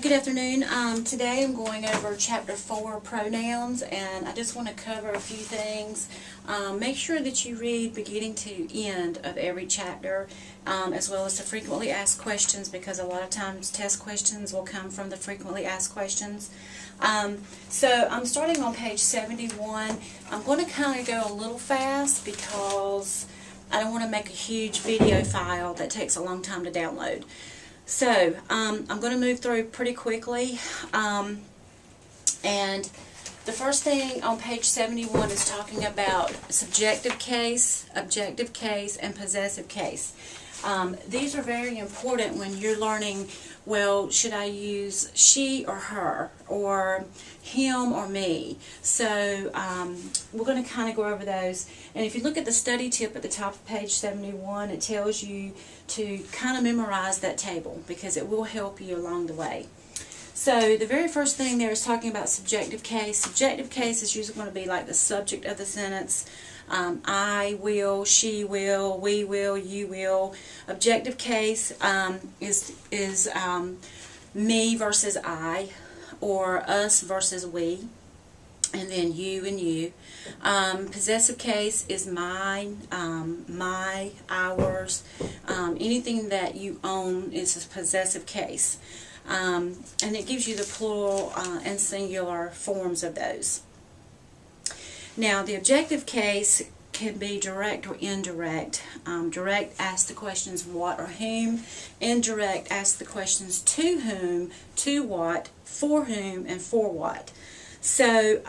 Good afternoon. Today I'm going over Chapter 4, Pronouns, and I just want to cover a few things. Make sure that you read beginning to end of every chapter, as well as the frequently asked questions, because a lot of times test questions will come from the frequently asked questions. So I'm starting on page 71. I'm going to kind of go a little fast because I don't want to make a huge video file that takes a long time to download. So, I'm going to move through pretty quickly, and the first thing on page 71 is talking about subjective case, objective case, and possessive case. These are very important when you're learning, well, should I use she or her, or him or me? So we're going to kind of go over those. And if you look at the study tip at the top of page 71, it tells you to kind of memorize that table because it will help you along the way. So the very first thing there is talking about subjective case. Subjective case is usually going to be like the subject of the sentence. I will, she will, we will, you will. Objective case is me versus I, or us versus we, and then you and you. Possessive case is mine, my, ours. Anything that you own is a possessive case. And it gives you the plural and singular forms of those. Now, the objective case can be direct or indirect. Direct asks the questions what or whom. Indirect asks the questions to whom, to what, for whom, and for what. So,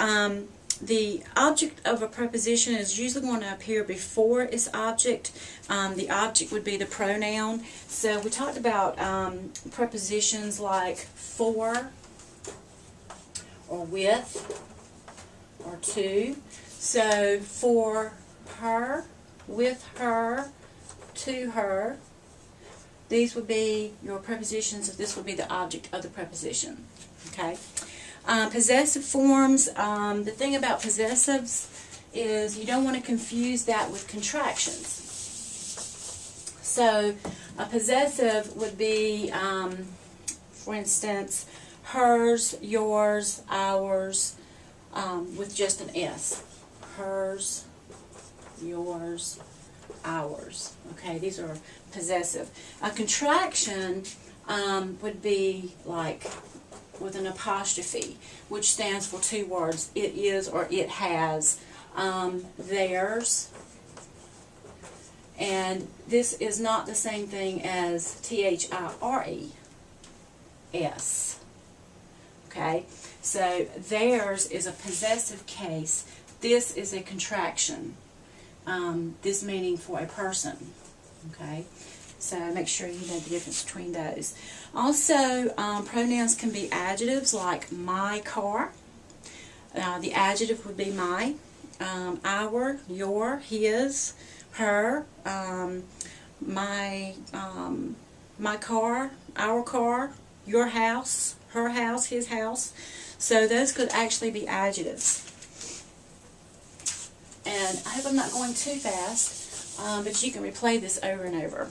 the object of a preposition is usually going to appear before its object. The object would be the pronoun. So we talked about prepositions like for, or with, or to. So for her, with her, to her. These would be your prepositions if this would be the object of the preposition. Okay. Possessive forms, the thing about possessives is you don't want to confuse that with contractions. So a possessive would be, for instance, hers, yours, ours, with just an S. Hers, yours, ours. Okay, these are possessive. A contraction would be like with an apostrophe, which stands for two words. It is or it has. Theirs. And this is not the same thing as THIRES. Okay? So theirs is a possessive case. This is a contraction. This meaning for a person. Okay? So make sure you know the difference between those. Also, pronouns can be adjectives like my car. The adjective would be my. Our, your, his, her, my car, our car, your house, her house, his house. So those could actually be adjectives. And I hope I'm not going too fast, but you can replay this over and over.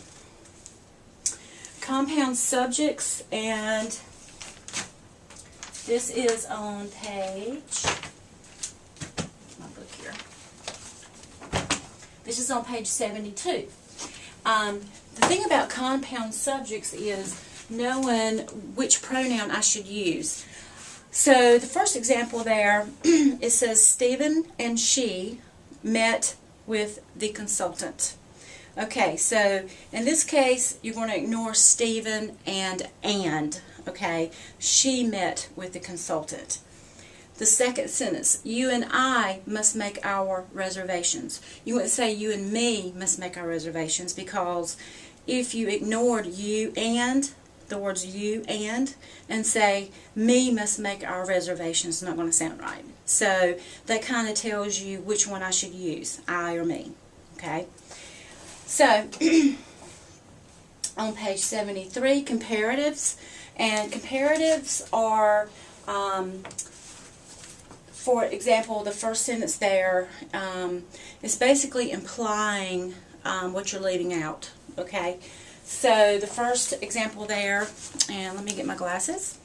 Compound subjects, and this is on page, my book here, this is on page 72. The thing about compound subjects is knowing which pronoun I should use. So the first example there, it says Stephen and she met with the consultant. Okay, so in this case, you're going to ignore Stephen and, okay? She met with the consultant. The second sentence, you and I must make our reservations. You wouldn't say you and me must make our reservations, because if you ignored you and, the words you and say me must make our reservations, it's not going to sound right. So that kind of tells you which one I should use, I or me, okay? So, on page 73, comparatives. And comparatives are, for example, the first sentence there is basically implying what you're leaving out, okay? So, the first example there, and let me get my glasses.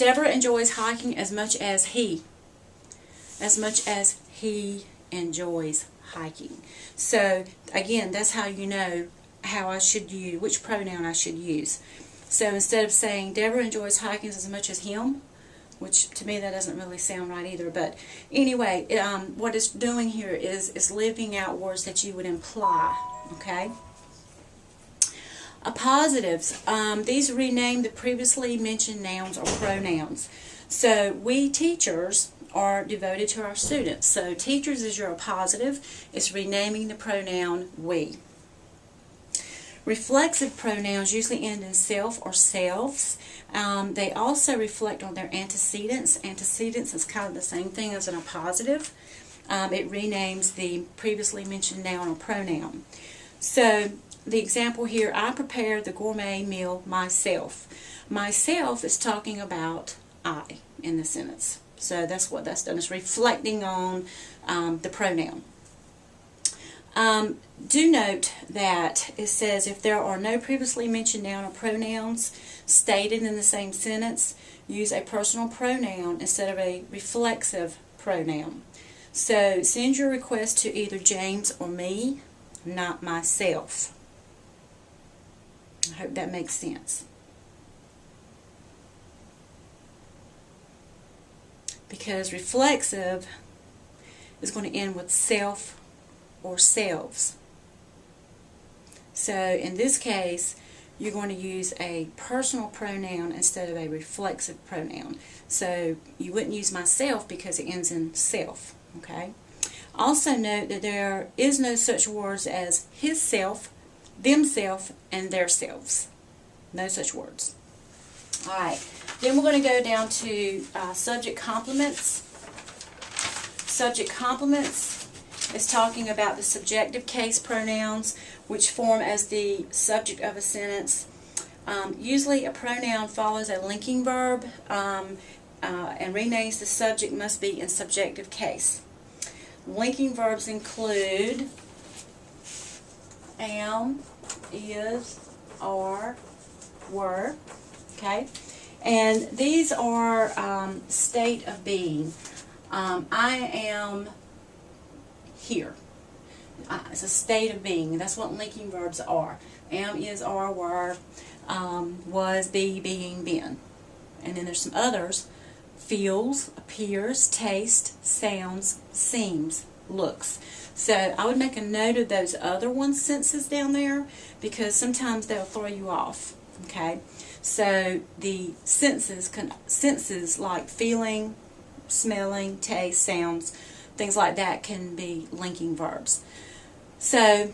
Deborah enjoys hiking as much as he enjoys hiking. So again, that's how you know how I should use, which pronoun I should use. So instead of saying Deborah enjoys hiking as much as him, which to me that doesn't really sound right either, but anyway, what it's doing here is leaving out words that you would imply, okay? Appositives, these rename the previously mentioned nouns or pronouns. So we teachers are devoted to our students. So teachers is your appositive. It's renaming the pronoun we. Reflexive pronouns usually end in self or selves. They also reflect on their antecedents. Antecedents is kind of the same thing as an appositive. It renames the previously mentioned noun or pronoun. So the example here, I prepared the gourmet meal myself. Myself is talking about I in the sentence. So that's what that's done. It's reflecting on the pronoun. Do note that it says if there are no previously mentioned noun or pronouns stated in the same sentence, use a personal pronoun instead of a reflexive pronoun. So send your request to either James or me, not myself. I hope that makes sense. Because reflexive is going to end with self or selves. So in this case, you're going to use a personal pronoun instead of a reflexive pronoun. So you wouldn't use myself because it ends in self. Okay. Also note that there is no such words as his self, themself, and their selves. No such words. Alright, then we're going to go down to subject complements. Subject complements is talking about the subjective case pronouns which form as the subject of a sentence. Usually a pronoun follows a linking verb and renames the subject must be in subjective case. Linking verbs include am, is, are, were, okay? And these are state of being. I am here. It's a state of being. That's what linking verbs are. Am, is, are, were, was, be, being, been. And then there's some others. Feels, appears, taste, sounds, seems, looks. So I would make a note of those other senses down there because sometimes they'll throw you off. Okay, so the senses like feeling, smelling, taste, sounds, things like that can be linking verbs. So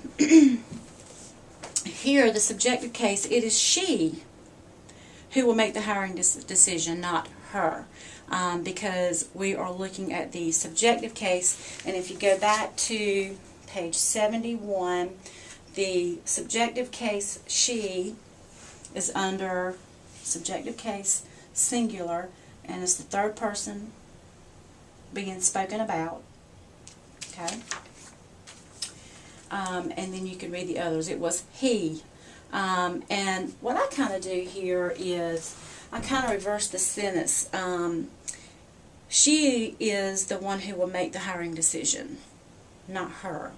here, the subjective case, it is she who will make the hiring decision, not her. Because we are looking at the subjective case, and if you go back to page 71, the subjective case she is under subjective case singular, and it's the third person being spoken about. Okay, and then you can read the others. It was he, and what I kind of do here is I kind of reverse the sentence. She is the one who will make the hiring decision, not her.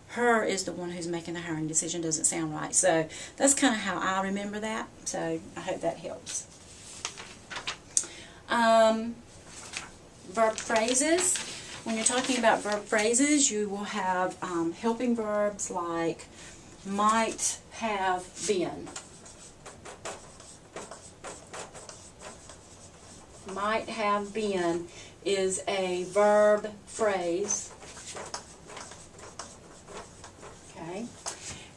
Her is the one who's making the hiring decision. Doesn't sound right. So that's kind of how I remember that. So I hope that helps. Verb phrases. When you're talking about verb phrases, you will have helping verbs like might, have, been. Might have been is a verb phrase. Okay,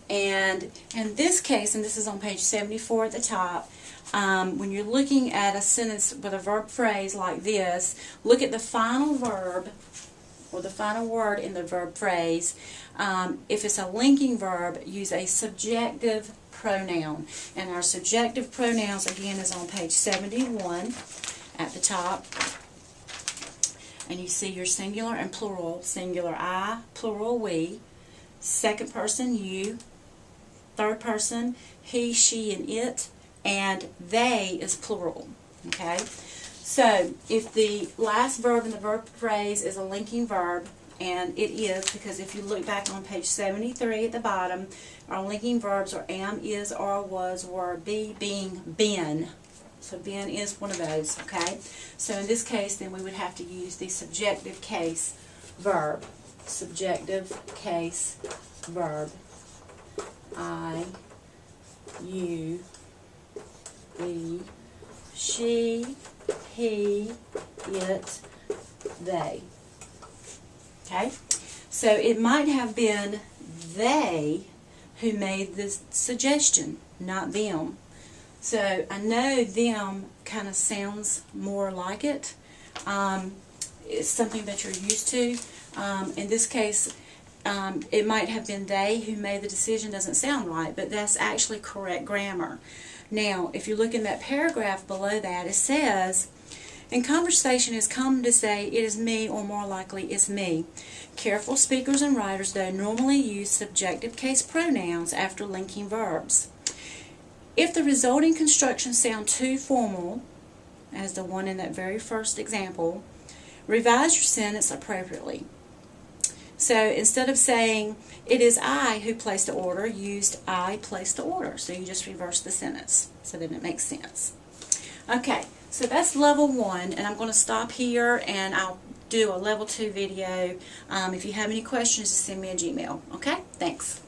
and in this case, and this is on page 74 at the top, when you're looking at a sentence with a verb phrase like this, look at the final verb or the final word in the verb phrase. If it's a linking verb, use a subjective pronoun, and our subjective pronouns again is on page 71 at the top, and you see your singular and plural. Singular I, plural we, second person you, third person he, she, and it, and they is plural. Okay? So, if the last verb in the verb phrase is a linking verb, and it is, because if you look back on page 73 at the bottom, our linking verbs are am, is, are, was, were, be, being, been. So been is one of those, okay? So in this case, then we would have to use the subjective case verb. Subjective case verb. I, you, we, she, he, it, they. Okay? So it might have been they who made the suggestion, not them. So I know them kind of sounds more like it. It's something that you're used to. In this case, it might have been they who made the decision. Doesn't sound right, but that's actually correct grammar. Now, if you look in that paragraph below that, it says, in conversation has come to say it is me, or more likely it's me. Careful speakers and writers, though, normally use subjective case pronouns after linking verbs. If the resulting constructions sound too formal, as the one in that very first example, revise your sentence appropriately. So instead of saying, it is I who placed the order, used I placed the order. So you just reverse the sentence so that it makes sense. Okay, so that's level 1, and I'm going to stop here and I'll do a level 2 video. If you have any questions, just send me a Gmail. Okay, thanks.